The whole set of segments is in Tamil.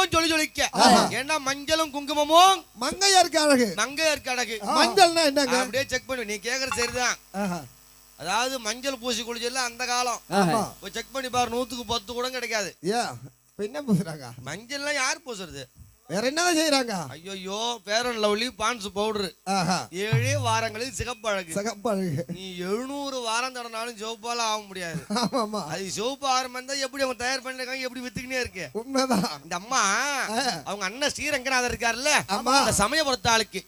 முகமும் ஜொலி ஜொலிக்க. ஏன்னா மஞ்சளும் குங்குமமும் மங்கையருக்கு அழகு. மங்கையருக்கு அழகு. மஞ்சள்னா என்னங்க? அப்படியே செக் பண்ணு. நீ கேக்குறது சரிதான். அதாவது மஞ்சள் பூசி குளிச்சல அந்த காலம். செக் பண்ணி பாரு, 100க்கு 10 கூட கிடைக்காது. என்ன பூசுறாங்க? மஞ்சள்லாம் யார் பூசுறது? வேற என்னதான் செய்யறாங்க? ஐயோ, Fair and Lovely Pond's powder. 7 வாரங்களில் சிகப்பழகு. சிகப்பழகு. நீ 700 வாரம் தடனாலும் சிவப்பால ஆக முடியாது. ஆமாமா. அது சிவப்பு ஆரம்பம் எப்படி அவங்க தயார் பண்ணிருக்காங்க, எப்படி வித்துக்கினே இருக்கு. உண்மைதான். இந்த அம்மா அவங்க அண்ணன் ஸ்ரீரங்கநாதர் இருக்காருல்ல, அந்த சமயபுரத்து ஆளுக்கு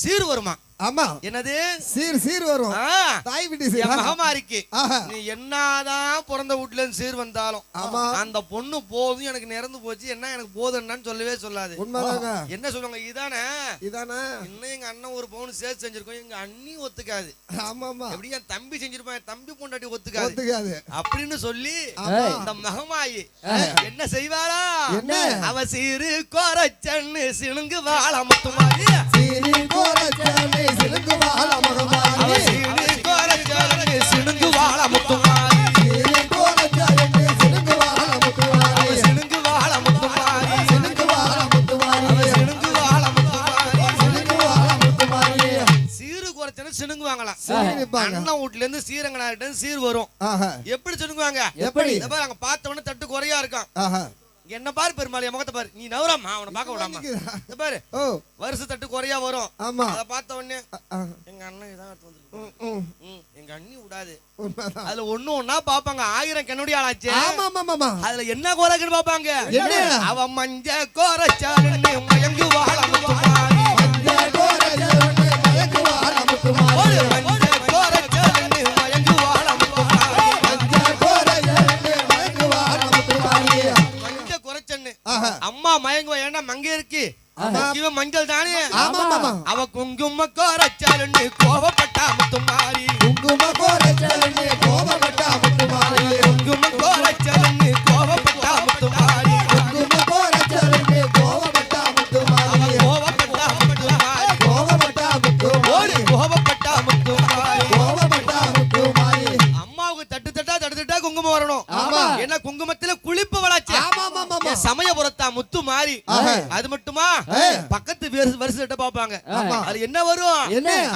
சீர் வருமா? ஆமா. என்னது? சீர் வரும். தாய் வீட்டு சீர். மகமாரிக்கு நீ என்னதான் பிறந்த வீட்டுல இருந்து சீர் வந்தாலும் அந்த பொண்ணு போதும் எனக்கு நிறந்து போச்சு, என்ன எனக்கு போதுன்னு சொல்லவே சொல்லாது. உண்மைதாங்க. என்ன சொல்லுவாங்க? இதானே இன்னும் எங்க அண்ணன் ஒரு பவுன் சேர்த்து செஞ்சிருக்கோம், எங்க அண்ணி ஒத்துக்காது. ஆமாமா. எப்படி என் தம்பி செஞ்சிருப்பான், என் தம்பி பொண்டாட்டி ஒத்துக்காது அப்படின்னு சொல்லி இந்த மகமாயி என்ன செய்வாரா? அவ சீரு கோரச்சன்னு சிணுங்கு வாழ முத்துமாரி. சீரு கோரச்சன்னு சிணுங்கு வாழ மகமாரி. சீரு கோரச்சன்னு சிணுங்கு வாழ முத்துமாரி. சீரு கோரச்சன்னு சிணுங்கு வாழ முத்துமாரி. சிணுங்கு வாழ முத்துமாரி. சிணுங்கு வாழ முத்துமாரி. சிணுங்கு வாழ முத்துமாரி. சிணுங்கு வாழ முத்துமாரி. சீரு கோரச்சன்னு சிணுங்குவாங்களாம். சிணுங்குவாங்க. அண்ணன் வீட்ல இருந்து ஸ்ரீரங்கநாதர்ட்ட இருந்து சீர் வரும். எப்படி சிணுங்குவாங்க? எப்படி? இத பாரு, அங்க பார்த்த உடனே தட்டு குறையா இருக்கும். என்ன பாரு பெருமாள், என் முகத்தை பாரு, நீ நவராமா அவனை பார்க்க விடாம. இத பாரு, வருஷ தட்டு குறையா வரும். அத பார்த்த உடனே எங்க அண்ணன் இதான் எங்க அண்ணி விடாது. அதுல ஒண்ணா பாப்பாங்க. 1000 கண்ணுடைய ஆளாச்சு. அதுல என்ன கோரக்குன்னு பாப்பாங்க. அவ மஞ்ச கோரச்சாலுன்னு மயங்கு வாழ முத்துமாரி. மஞ்ச கோரச்சாலுன்னு மயங்கு வாழ முத்துமாரி. மஞ்ச கோரச்சாலுன்னு மயங்கு வாழ முத்துமாரி. மஞ்ச கோரச்சாலுன்னு மயங்கு வாழ முத்துமாரி. மஞ்ச கோரச்சன்னு அம்மா மயங்குவா. ஏன்னா மங்க இருக்கு, இவன் மஞ்சள் தானே. அவ குங்கும கோரச்சாலுன்னு கோவப்பட்டா முத்துமாரி. குங்கும கோரச்சாலுன்னு கோவப்பட்டா முத்துமாரி. குங்கும கோரச்சாலுன்னு கோவப்பட்டா முத்துமாரி. குங்கும கோரச்சாலுன்னு கோவப்பட்டா முத்துமாரி. கோவப்பட்டா முத்துமாரி. கோவப்பட்டா முத்துமாரி. கோவப்பட்டா முத்துமாரி. கோவப்பட்டா முத்துமாரி. அம்மாவுக்கு தட்டு தட்டா குங்குமம் வரணும். ஏன்னா குங்குமத்துல குளிப்பு வளாச்சு. சமயபுரத்தா முத்து மாறி. அது மட்டுமா, பக்கத்து வருஷத்தை பாப்பாங்க. அது என்ன வரும்?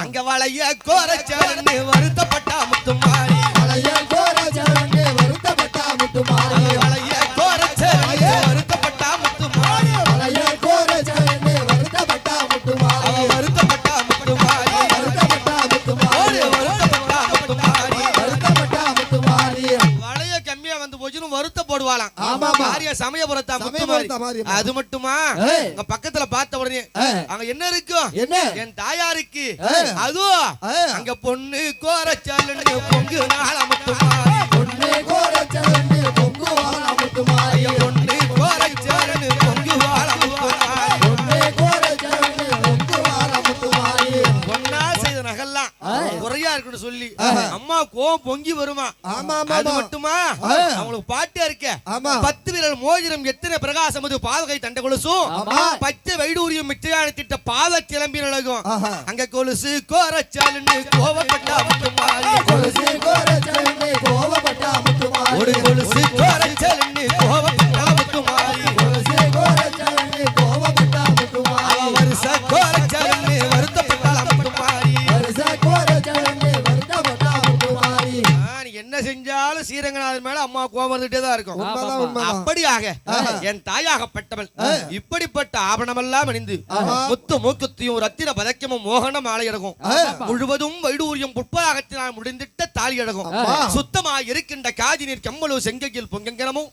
அங்க வளைய கோரச்சாலுன்னு வருத்தப்பட்டா முத்து மாறி. வளைய கோரச்சாலுன்னு வருத்தப்பட்டா முத்து மாறி. வளைய கோரச்சாலுன்னு வருத்தப்பட்டா முத்து மாறி. வளைய கோரச்சாலுன்னு வருத்தப்பட்டா முத்து மாறி. வருத்தப்பட்டா முத்து மாறி. வருத்தப்பட்டா முத்து மாறி. வருத்தப்பட்டா முத்து மாறி. வருத்தப்பட்டா முத்து மாறி. வளைய கம்மியா வந்து போச்சுன்னு வருத்த போடுவாளாம். சமயபுரத்தா முத்துமாரி. அது மட்டுமா, அங்க பக்கத்துல பார்த்த உடனே அங்க என்ன இருக்கும்? என் தாயாருக்கு அதுவும் அங்க பொண்ணு கோரச்சாலுன்னு பொங்கு நாள முத்துமாரி. பொண்ணு கோரச்சாலுன்னு பொங்கு வாழ முத்துமாரி. பொண்ணு கோரச்சாலுன்னு பொங்கு வாழ முத்துமாரி. பொண்ணு கோரச்சாலுன்னு பொங்கு வாழ முத்துமாரி. பொண்ணா செய்த நகல்லாம் குறையா இருக்குன்னு சொல்லி அம்மா கோவம் பொங்கி வருமா. அது மட்டுமா, அவங்களுக்கு பாட்டா இருக்க 10 விரல் மோதிரம் எத்தனை பிரகாசம் அது பாவகை தண்ட கொலுசும் பச்சை வைடூரியம் மிச்சையான திட்ட பாவ கிளம்பின அழகும். அங்க கொலுசு கோரச்சாலுன்னு கோவப்பட்டா முத்துமாரி. கொலுசு கோரச்சாலுன்னு கோவப்பட்டா முத்துமாரி. ஒரு கொலுசு கோரச்சாலுன்னு கோவப்பட்டா முத்துமாரி. கொலுசு கோரச்சாலுன்னு கோவப்பட்டா முத்துமாரி. வருஷ கோரச்சாலுன்னு வருத்தப்பட்டா முத்துமாரி. வருஷ கோரச்சாலுன்னு வருத்தப்பட்டா முத்துமாரி. என்ன செஞ்சாலும் ஸ்ரீரங்கநாதர் மேல அம்மா கோபம் வந்துட்டே தான் இருக்கும். அப்படியாக என் தாயாகப்பட்டவள் இப்படிப்பட்ட ஆபரணமெல்லாம் அணிந்து முத்து மூக்குத்தியும் ரத்தின பதக்கமும் மோகன மாலை அழகும் முழுவதும் வைடூரியம் புட்பராகத்தினால் முடிந்திட்ட தாலி அழகும் சுத்தமாய் இருக்கின்ற காதி நீர் கம்மலு செங்கையில் பொங்கங்கனமும்